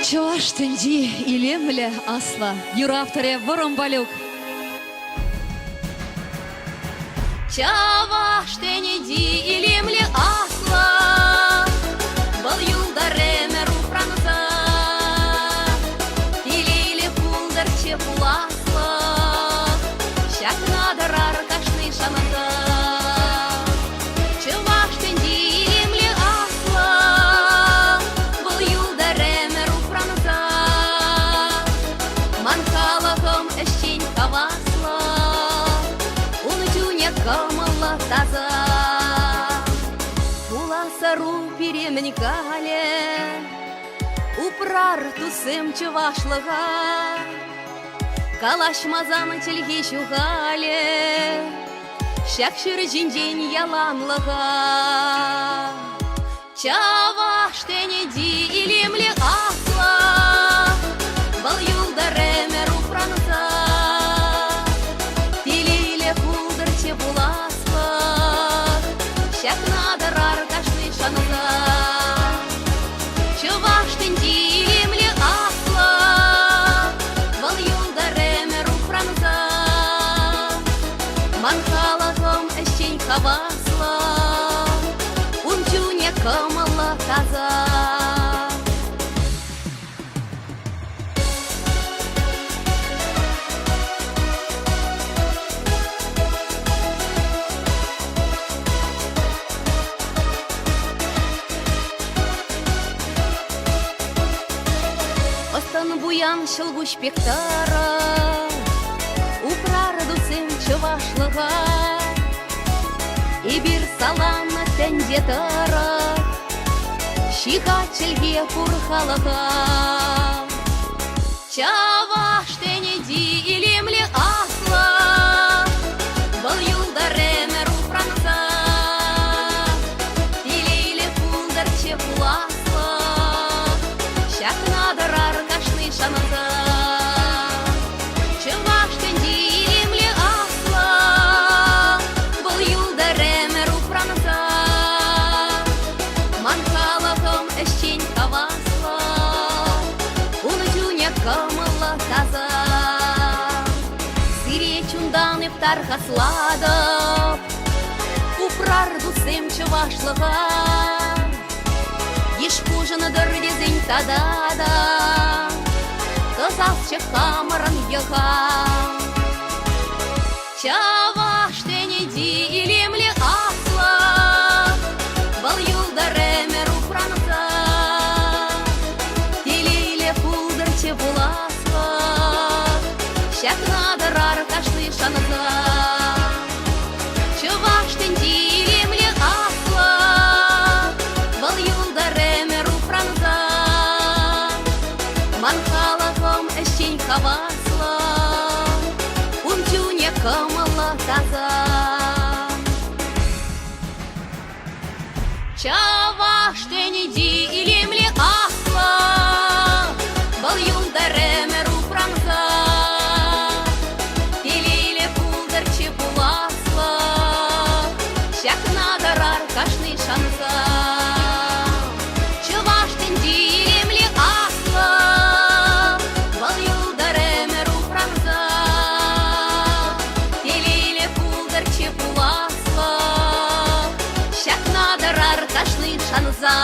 Чуваш тенди илемле асла. Юравторе Воромбалюк. Чаваш тенди илемле асла. Был юлдареме руфранза. Илиле пулдар чепуласла. Щак надарар кашны шамаза. Чаваш тенди илемле асла. Был юлдареме руфранза. Манхалахом эщень кавасла. Камала таза, уласару переменикале, упрар тусым чувашлага, калаш мазана телги чугале, щак шыржин день яланлага. Чаваш тенеди илемле асла, бал юлдареме руфранза. Щак надарар кашны шанза. Чуваш тенди илемле асла. Вал юлдареме руфранза. Манхалахом эщень хавасла. Унчуне камала таза. Буян шылгуш пектара, упрар дусым чувашлыга, и бир саламна тендетара, щига челге пурхалага. Чаваш тенеди илемле асла, был юлдареме руфранза, илиле пулдар чепуласла, щак надарар шамаза. Чуваш тенди илемле асла, был юлдареме руфранза. Манхалахом эщень кавасла, унчуне камала таза. Сире чунданы птархасладов, упрар дусым чувашлага. Ешкужина дырдезень тадада, казалче камаран яха. Чаваш тенеди илемле асла, бал юлдареме руфранза. Илиле пулдар чепуласла, щак надарар кашны шанза. Чаваш тенди илемле асла, бал юлдареме руфранза. Манхалахом эщень хавасла, унчуне камала таза. Чаваш тенеди илемле асла, бал юлдареме руфранза. Илиле пулдар чепуласла, щак надарар кашны шанза. Чуваш тенди илемле асла, бал юлдареме руфранза. Илиле пулдар чепуласла, щак надарар кашны шанза.